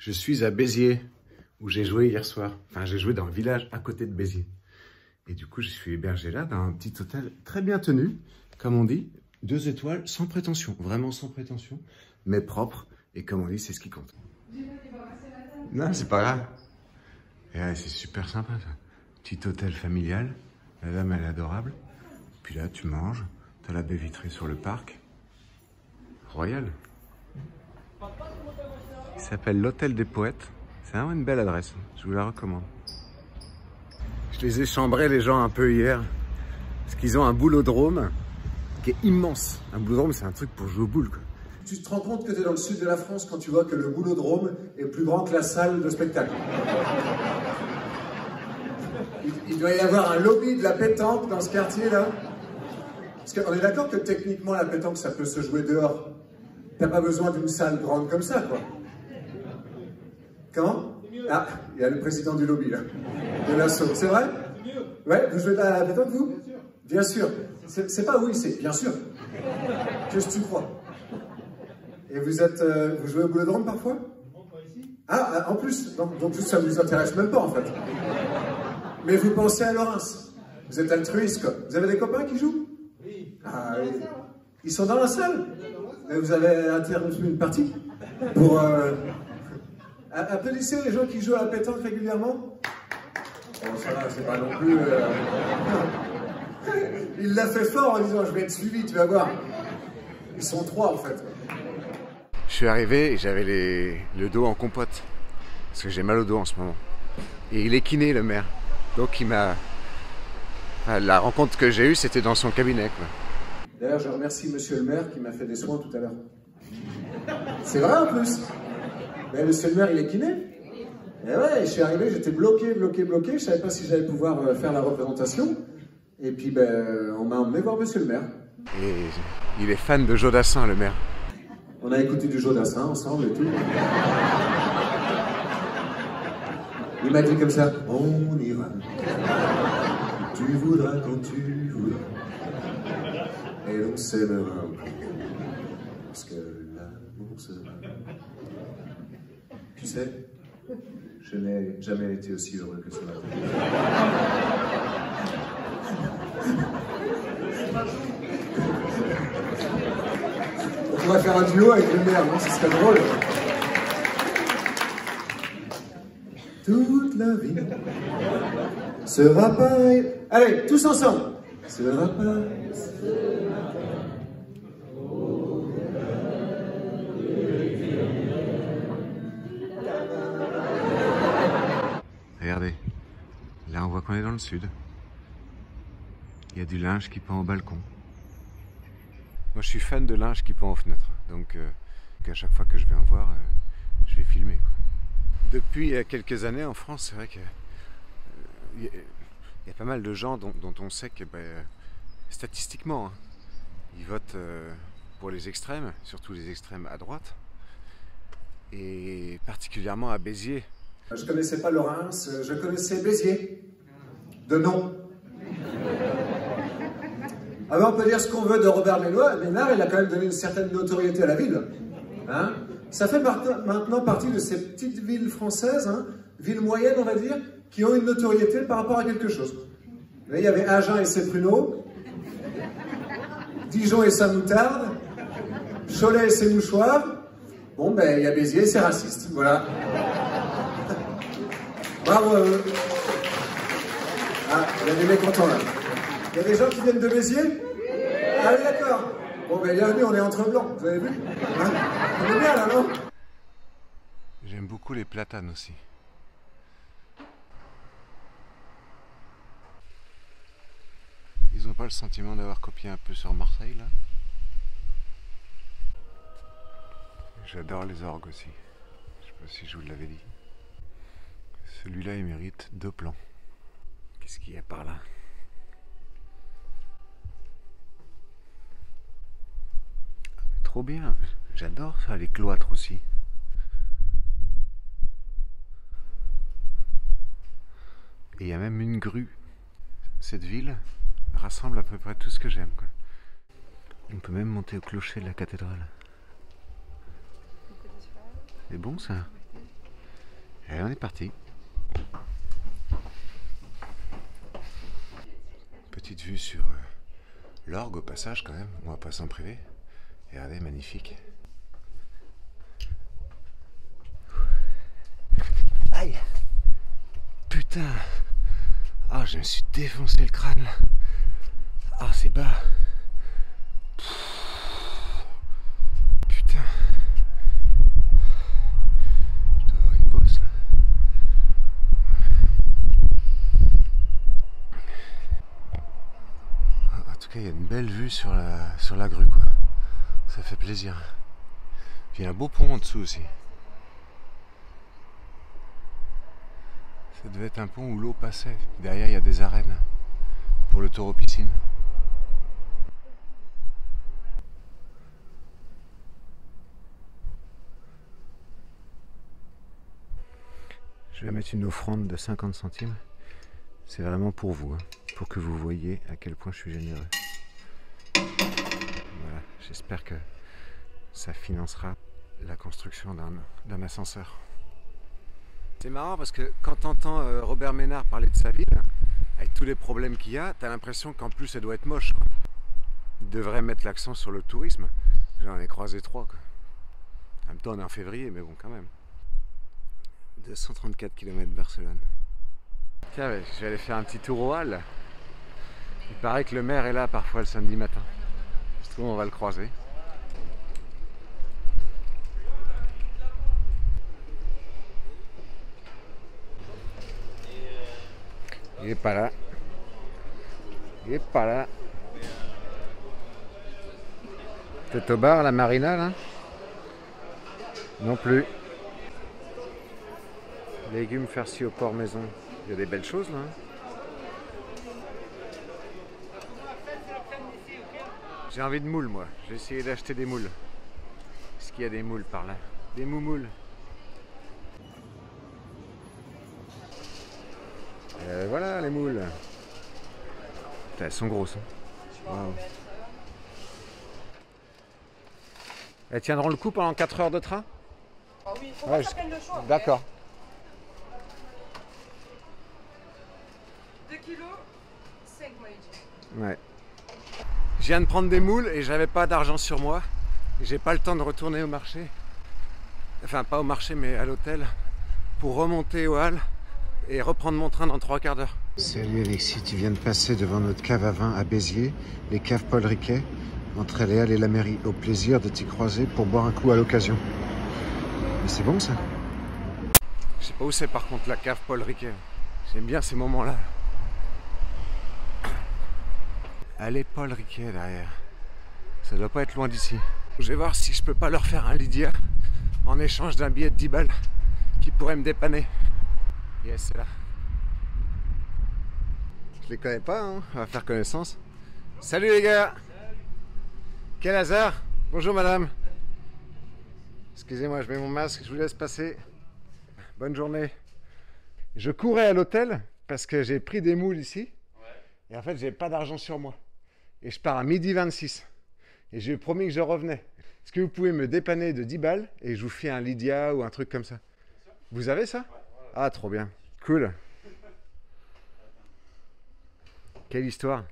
Je suis à Béziers, où j'ai joué hier soir. Enfin, j'ai joué dans le village à côté de Béziers. Et du coup, je suis hébergé là, dans un petit hôtel très bien tenu, comme on dit. 2 étoiles, sans prétention, vraiment sans prétention, mais propre. Et comme on dit, c'est ce qui compte. Non, c'est pas grave. Et là, c'est super sympa, ça. Petit hôtel familial. La dame, elle est adorable. Puis là, tu manges. T'as la baie vitrée sur le parc. Royal. Il s'appelle l'Hôtel des Poètes. C'est vraiment une belle adresse. Je vous la recommande. Je les ai chambrés, les gens, un peu hier. Parce qu'ils ont un boulodrome qui est immense. Un boulodrome, c'est un truc pour jouer aux boules, quoi. Tu te rends compte que tu es dans le sud de la France quand tu vois que le boulodrome est plus grand que la salle de spectacle. Il doit y avoir un lobby de la pétanque dans ce quartier-là. Parce qu'on est d'accord que techniquement, la pétanque, ça peut se jouer dehors. T'as pas besoin d'une salle grande comme ça, quoi. Comment? Ah, il y a le président du lobby, là. De l'assaut. C'est vrai? Ouais, vous jouez de la pétanque, vous? Bien sûr. C'est pas oui, c'est bien sûr. Qu'est-ce que tu crois? Et vous jouez au boulodrome parfois? Ah, en plus, donc ça vous intéresse même pas, en fait. Mais vous pensez à Laurens. Vous êtes altruiste, quoi. Vous avez des copains qui jouent? Oui. Ah, oui. Ils sont dans la salle? Et vous avez interrompu une partie? Pour... Applaudissez les gens qui jouent à la pétanque régulièrement. Bon, ça va, c'est pas non plus... Il l'a fait fort en disant, je vais être suivi, tu vas voir. Ils sont 3, en fait. Je suis arrivé et j'avais le dos en compote. Parce que j'ai mal au dos en ce moment. Et il est kiné, le maire. Donc il m'a... La rencontre que j'ai eue, c'était dans son cabinet, quoi. D'ailleurs, je remercie monsieur le maire qui m'a fait des soins tout à l'heure. C'est vrai, en plus. Mais monsieur le maire, il est kiné. Et ouais, je suis arrivé, j'étais bloqué. Je savais pas si j'allais pouvoir faire la représentation. Et puis, ben, on m'a emmené voir monsieur le maire. Et il est fan de Jodassin, le maire. On a écouté du Jodassin ensemble et tout. Il m'a dit comme ça, on ira. Tu voudras quand tu voudras. Et l'on s'aimera. Parce que l'amour sera. Tu sais, je n'ai jamais été aussi heureux que ce matin. On pourrait faire un duo avec le maire, non? Ce serait drôle. Toute la vie sera pareille. Allez, tous ensemble. Sera pareille. Regardez, là on voit qu'on est dans le sud. Il y a du linge qui pend au balcon. Moi je suis fan de linge qui pend aux fenêtres, donc à chaque fois que je vais en voir, je vais filmer, quoi. Depuis quelques années en France, c'est vrai que il y a pas mal de gens dont on sait que statistiquement, hein, ils votent pour les extrêmes, surtout les extrêmes à droite, et particulièrement à Béziers. Je connaissais pas Laurens, je connaissais Béziers, de nom. Alors on peut dire ce qu'on veut de Robert Ménard, il a quand même donné une certaine notoriété à la ville. Hein? Ça fait maintenant partie de ces petites villes françaises, hein, villes moyennes on va dire, qui ont une notoriété par rapport à quelque chose. Là, il y avait Agen et ses pruneaux, Dijon et sa moutarde, Cholet et ses mouchoirs. Bon ben il y a Béziers et ses racistes, voilà. Bravo à eux. Ah, il y a des mécontents là. Il y a des gens qui viennent de Béziers? Ah oui, d'accord. Bon, ben bienvenue, on est entre blancs, vous avez vu? Hein? On est bien là, non? J'aime beaucoup les platanes aussi. Ils n'ont pas le sentiment d'avoir copié un peu sur Marseille, là? J'adore les orgues aussi. Je sais pas si je vous l'avais dit. Celui-là, il mérite 2 plans. Qu'est-ce qu'il y a par là? Trop bien. J'adore ça, les cloîtres aussi. Et il y a même une grue. Cette ville rassemble à peu près tout ce que j'aime, quoi. On peut même monter au clocher de la cathédrale. C'est bon ça? Et on est parti. Petite vue sur l'orgue au passage quand même, on va passer en privé. Et regardez, magnifique. Aïe! Putain! Ah, je me suis défoncé le crâne. Ah, c'est bas. Putain. Je dois avoir une bosse là. En tout cas, il y a une belle vue sur la grue, quoi. Ça fait plaisir. Puis il y a un beau pont en dessous aussi. Ça devait être un pont où l'eau passait. Derrière, il y a des arènes pour le taureau piscine. Je vais mettre une offrande de 50 centimes. C'est vraiment pour vous, hein, pour que vous voyez à quel point je suis généreux. Voilà, j'espère que ça financera la construction d'un ascenseur. C'est marrant parce que quand tu entends Robert Ménard parler de sa ville, avec tous les problèmes qu'il y a, tu as l'impression qu'en plus elle doit être moche, quoi. Il devrait mettre l'accent sur le tourisme. J'en ai croisé 3, quoi. En même temps, on est en février, mais bon, quand même. 234 km Barcelone. Tiens, je vais aller faire un petit tour au Halles. Il paraît que le maire est là parfois le samedi matin. Je trouve qu'on va le croiser. Il est pas là. Il est pas là. Peut-être au bar, la marina, là? Non plus. Légumes farcis au porc maison. Il y a des belles choses, là. J'ai envie de moules, moi. J'ai essayé d'acheter des moules. Est-ce qu'il y a des moules par là? Des moumoules. Voilà les moules. Putain, elles sont grosses. Hein. Wow. Elles tiendront le coup pendant 4 heures de train? Ah oui, il faut pas s'appeler le choix. D'accord. 2 kilos, 5 moi j'ai dit. Ouais. Je viens de prendre des moules et j'avais pas d'argent sur moi. J'ai pas le temps de retourner au marché. Enfin, pas au marché, mais à l'hôtel. Pour remonter au Halles et reprendre mon train dans 3 quarts d'heure. Salut Alexis, tu viens de passer devant notre cave à vin à Béziers, les caves Paul Riquet, entre les Halles et la mairie. Au plaisir de t'y croiser pour boire un coup à l'occasion. Mais c'est bon ça? Je sais pas où c'est par contre la cave Paul Riquet. J'aime bien ces moments-là. Allez Paul Riquet derrière. Ça doit pas être loin d'ici. Je vais voir si je peux pas leur faire un Lydia en échange d'un billet de 10 balles qui pourrait me dépanner. Yes, c'est là. Je les connais pas, hein. On va faire connaissance. Salut les gars. Quel hasard. Bonjour madame. Excusez-moi, je mets mon masque, je vous laisse passer. Bonne journée. Je courais à l'hôtel parce que j'ai pris des moules ici. Et en fait, j'ai pas d'argent sur moi. Et je pars à 12h26. Et j'ai promis que je revenais. Est-ce que vous pouvez me dépanner de 10 balles et je vous fais un Lydia ou un truc comme ça? Vous avez ça? Ah, trop bien. Cool. Quelle histoire.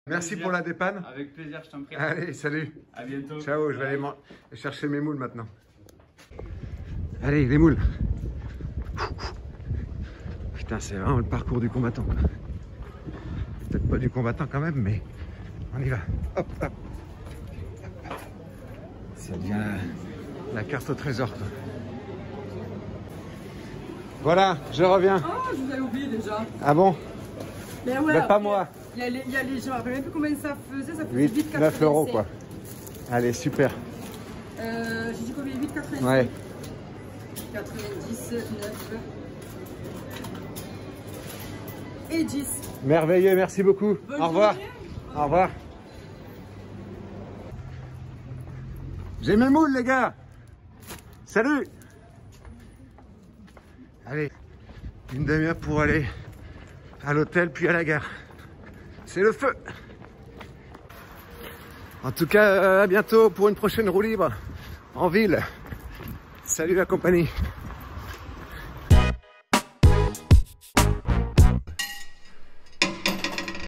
Merci pour la dépanne. Avec plaisir, je t'en prie. Allez, salut. À bientôt. Ciao, je vais aller chercher mes moules maintenant. Allez, les moules. Putain, c'est vraiment le parcours du combattant. Peut-être pas du combattant quand même, mais on y va. Hop, hop. Ça devient la carte au trésor, quoi. Voilà, je reviens. Oh, je vous avais oublié déjà. Ah bon? Mais ouais, Mais pas moi. Il y a les gens, je ne sais même plus combien ça faisait 8, 9 euros quoi. Allez, super. J'ai dit combien? 8,90. Ouais. 90, 9 et 10. Merveilleux, merci beaucoup. Bonne Au revoir. journée. Au revoir. J'ai mes moules les gars. Salut. Allez, une demi-heure pour aller à l'hôtel puis à la gare. C'est le feu. En tout cas, à bientôt pour une prochaine roue libre en ville. Salut la compagnie. Ciao.